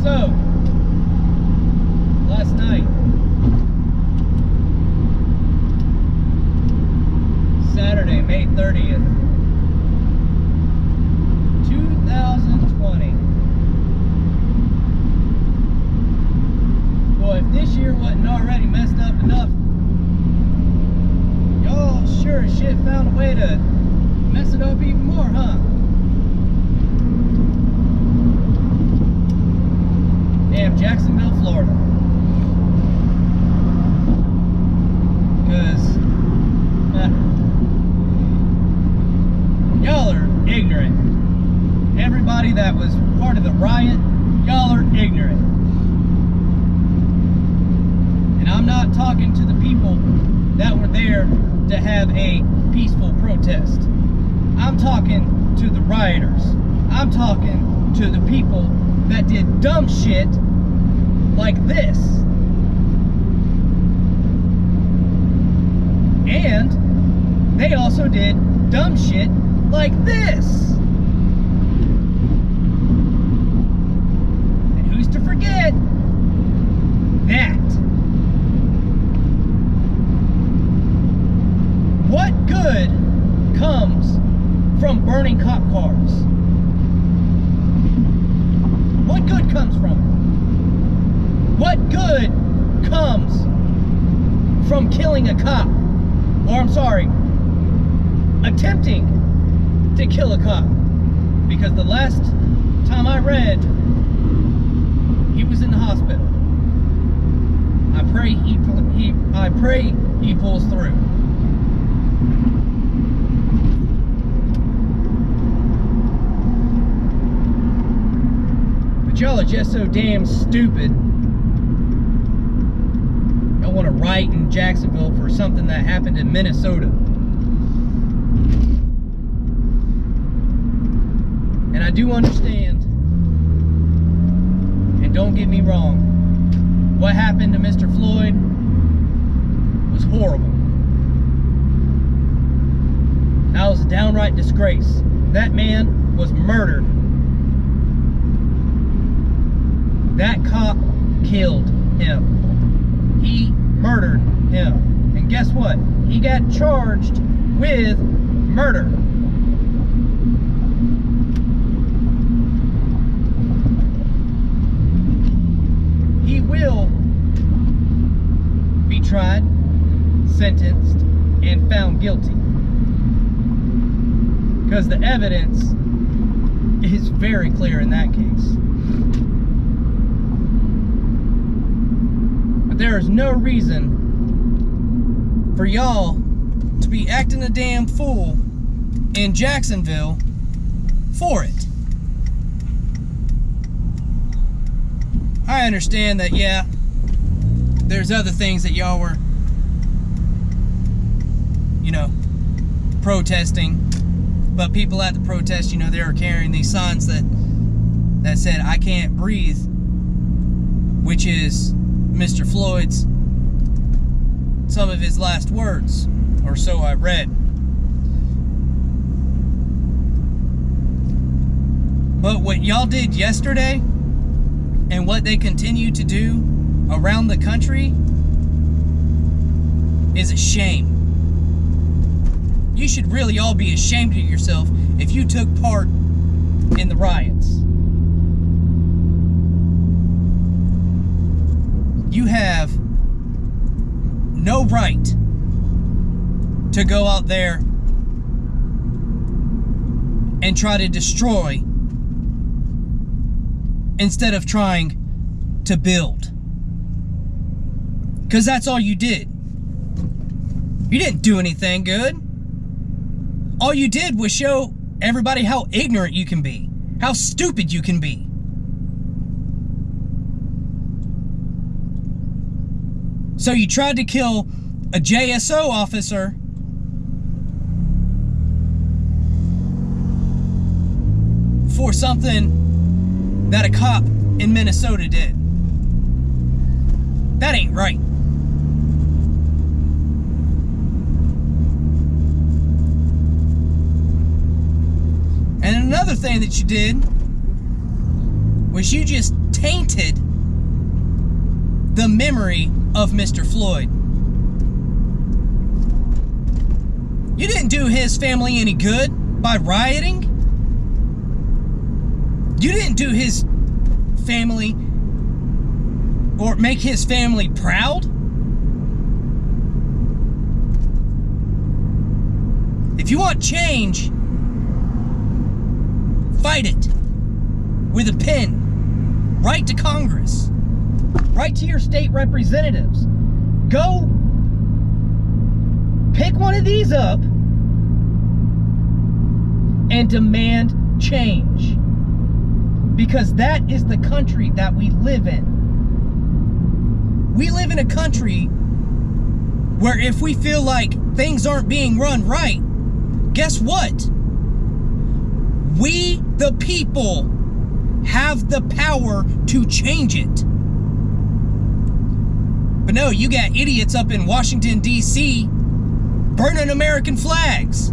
So, last night, Saturday, May 30th, 2020. Boy, if this year wasn't already messed up enough, y'all sure as shit found a way to mess it up even more, huh? Damn, Jacksonville, Florida. Because y'all are ignorant. Everybody that was part of the riot, y'all are ignorant. And I'm not talking to the people that were there to have a peaceful protest. I'm talking to the rioters. I'm talking to the people that did dumb shit like this. And they also did dumb shit like this. And who's to forget that? What good comes from burning cop cars? What good comes from it? What good comes from killing a cop? Or I'm sorry, attempting to kill a cop. Because the last time I read, he was in the hospital. I pray he pulls through. But y'all are just so damn stupid. Y'all want to riot in Jacksonville for something that happened in Minnesota. And I do understand, and don't get me wrong, what happened to Mr. Floyd was horrible. That was a downright disgrace. That man was murdered. That cop killed him. He murdered him. And guess what? He got charged with murder. He will be tried, sentenced, and found guilty. Because the evidence is very clear in that case. But there is no reason for y'all to be acting a damn fool in Jacksonville for it. I understand that, yeah, there's other things that y'all were, protesting. But people at the protest, they were carrying these signs that said, "I can't breathe," which is Mr. Floyd's, some of his last words, or so I read. But what y'all did yesterday, and what they continue to do around the country, is a shame. You should really all be ashamed of yourself if you took part in the riots. You have no right to go out there and try to destroy instead of trying to build. Because that's all you did. You didn't do anything good. All you did was show everybody how ignorant you can be, how stupid you can be. So you tried to kill a JSO officer for something that a cop in Minnesota did. That ain't right. And another thing that you did was you just tainted the memory of Mr. Floyd. You didn't do his family any good by rioting. You didn't do his family or make his family proud. If you want change, fight it with a pen. Write to Congress. Write to your state representatives. Go pick one of these up and demand change. Because that is the country that we live in. We live in a country where if we feel like things aren't being run right, guess what? We, the people, have the power to change it. But no, you got idiots up in Washington, D.C. burning American flags.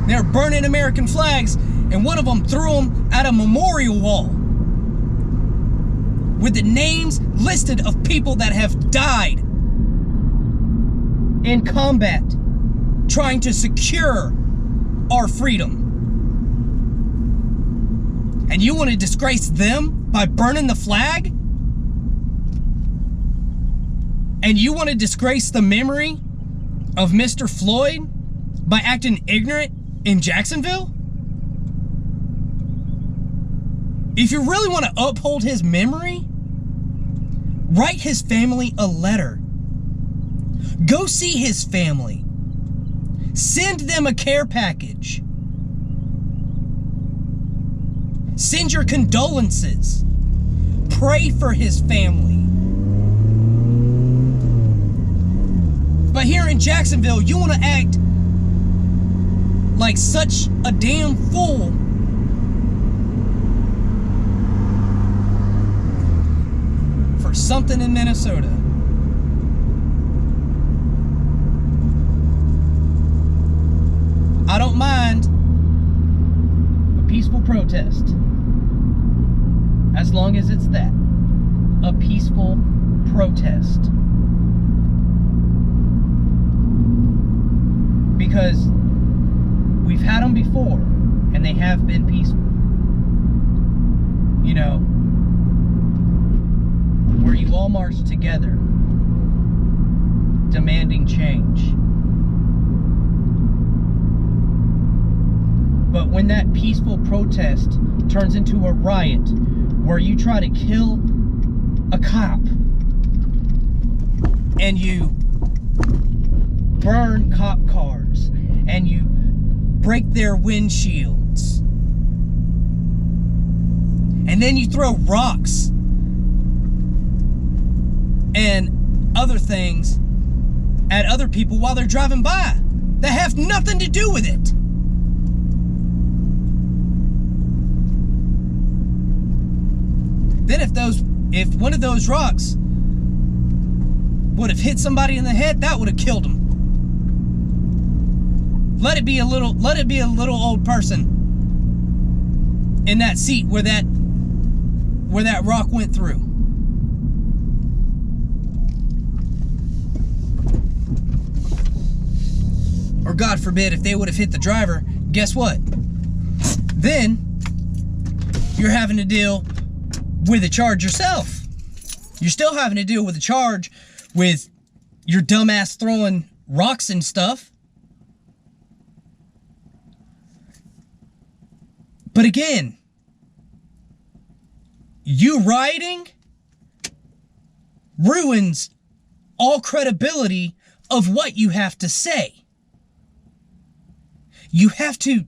They're burning American flags, and one of them threw them at a memorial wall with the names listed of people that have died in combat trying to secure our freedom. And you want to disgrace them by burning the flag? And you want to disgrace the memory of Mr. Floyd by acting ignorant in Jacksonville? If you really want to uphold his memory, write his family a letter. Go see his family. Send them a care package. Send your condolences. Pray for his family. But here in Jacksonville, you want to act like such a damn fool for something in Minnesota. I don't mind a peaceful protest, as long as it's that, a peaceful protest. Because we've had them before, and they have been peaceful. You know, where you all march together, demanding change. But when that peaceful protest turns into a riot, where you try to kill a cop, and you burn cop cars, and you break their windshields, and then you throw rocks and other things at other people while they're driving by that have nothing to do with it. Then if one of those rocks would have hit somebody in the head, that would have killed them. Let it be a little old person in that seat where that rock went through. Or God forbid, if they would have hit the driver, guess what? Then you're having to deal with a charge yourself. You're still having to deal with a charge with your dumbass throwing rocks and stuff. But again, you rioting ruins all credibility of what you have to say. You have to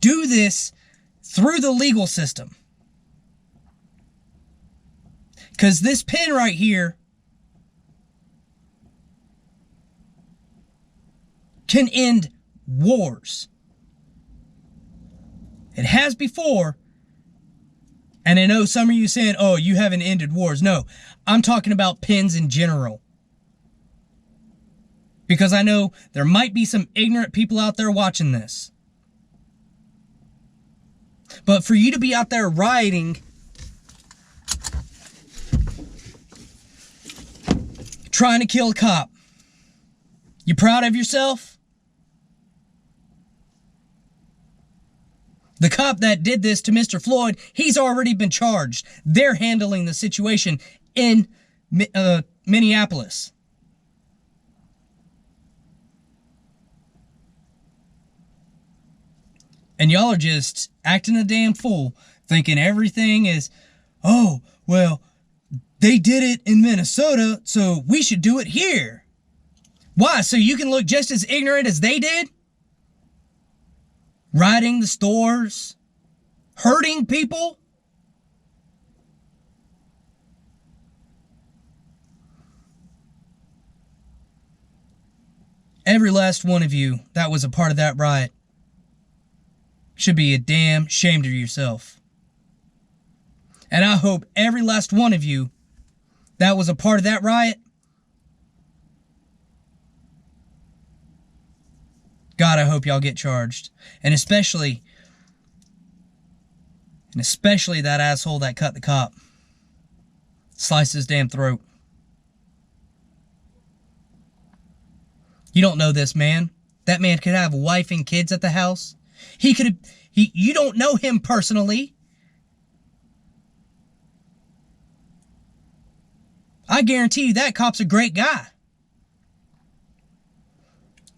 do this through the legal system. Because this pen right here can end wars. It has before. And I know some of you saying, oh, you haven't ended wars. No, I'm talking about pens in general. Because I know there might be some ignorant people out there watching this. But for you to be out there rioting, trying to kill a cop, you proud of yourself? The cop that did this to Mr. Floyd, he's already been charged. They're handling the situation in Minneapolis. And y'all are just acting a damn fool, thinking everything is, oh, well, they did it in Minnesota, so we should do it here. Why? So you can look just as ignorant as they did? Rioting the stores? Hurting people? Every last one of you that was a part of that riot should be a damn ashamed of yourself. And I hope every last one of you that was a part of that riot, God, I hope y'all get charged. And especially that asshole that cut the cop. Sliced his damn throat. You don't know this man. That man could have a wife and kids at the house. You don't know him personally. I guarantee you that cop's a great guy.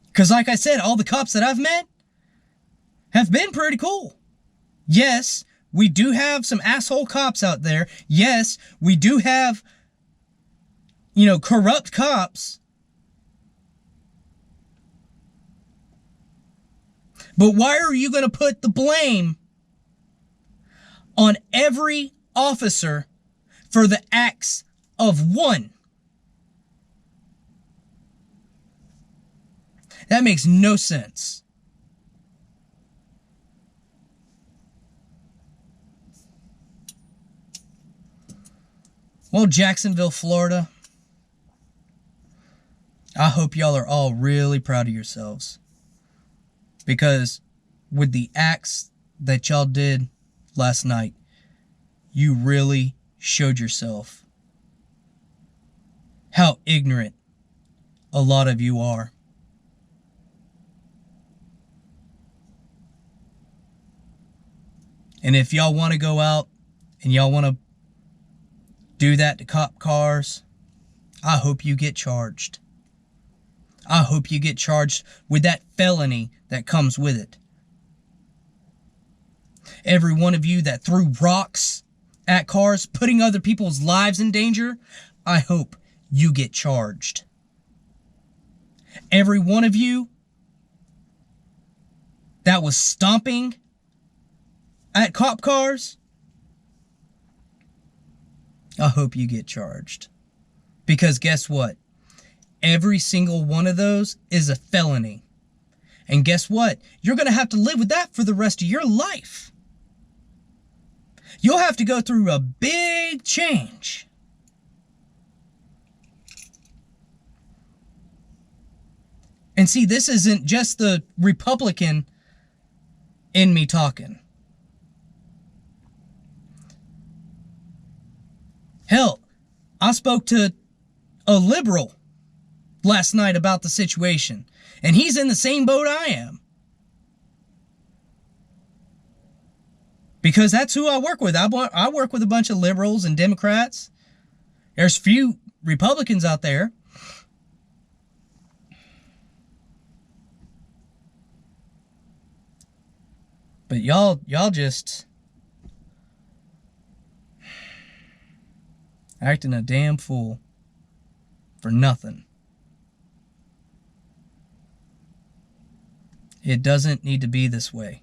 Because like I said, all the cops that I've met have been pretty cool. Yes, we do have some asshole cops out there. Yes, we do have, corrupt cops. But why are you going to put the blame on every officer for the acts of one? That makes no sense. Well, Jacksonville, Florida, I hope y'all are all really proud of yourselves. Because with the acts that y'all did last night, you really showed yourself how ignorant a lot of you are. And if y'all want to go out and y'all want to do that to cop cars, I hope you get charged. I hope you get charged with that felony that comes with it. Every one of you that threw rocks at cars, putting other people's lives in danger, I hope you get charged. Every one of you that was stomping at cop cars, I hope you get charged. Because guess what? Every single one of those is a felony. And guess what? You're going to have to live with that for the rest of your life. You'll have to go through a big change. And see, this isn't just the Republican in me talking. Hell, I spoke to a liberal last night about the situation, and he's in the same boat I am. Because that's who I work with. I work with a bunch of liberals and Democrats. There's few Republicans out there. But y'all just acting a damn fool for nothing. It doesn't need to be this way.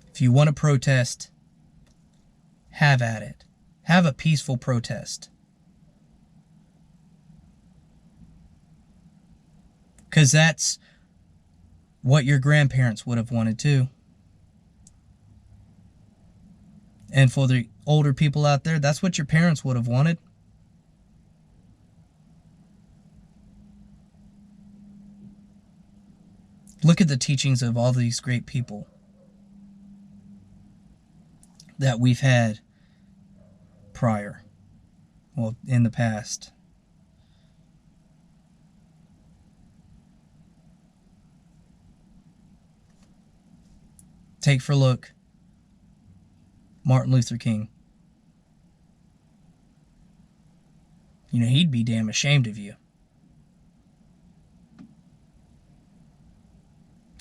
If you want to protest, have at it. Have a peaceful protest. Because that's what your grandparents would have wanted too. And for the older people out there, that's what your parents would have wanted. Look at the teachings of all these great people that we've had prior, well, in the past. Take for a look, Martin Luther King. You know, he'd be damn ashamed of you.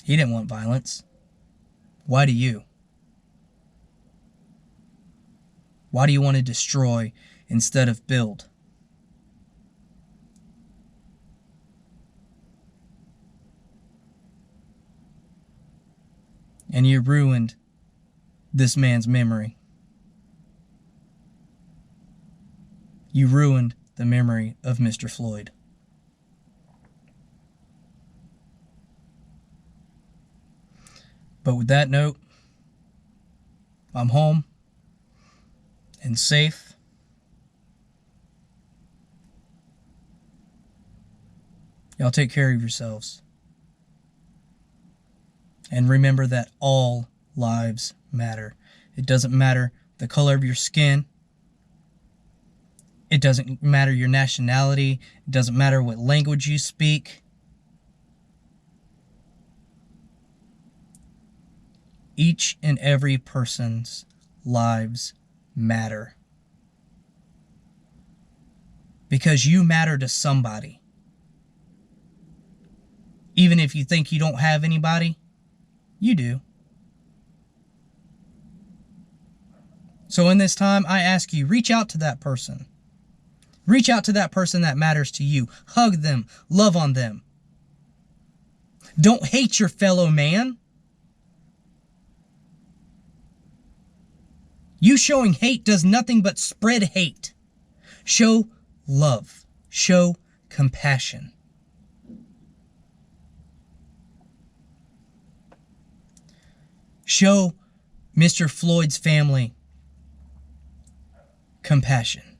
He didn't want violence. Why do you? Why do you want to destroy instead of build? And you ruined this man's memory. You ruined the memory of Mr. Floyd. But with that note, I'm home and safe. Y'all take care of yourselves. And remember that all lives matter. It doesn't matter the color of your skin. It doesn't matter your nationality. It doesn't matter what language you speak. Each and every person's lives matter. Because you matter to somebody. Even if you think you don't have anybody, you do. So in this time, I ask you, reach out to that person. Reach out to that person that matters to you. Hug them. Love on them. Don't hate your fellow man. You showing hate does nothing but spread hate. Show love. Show compassion. Show Mr. Floyd's family compassion.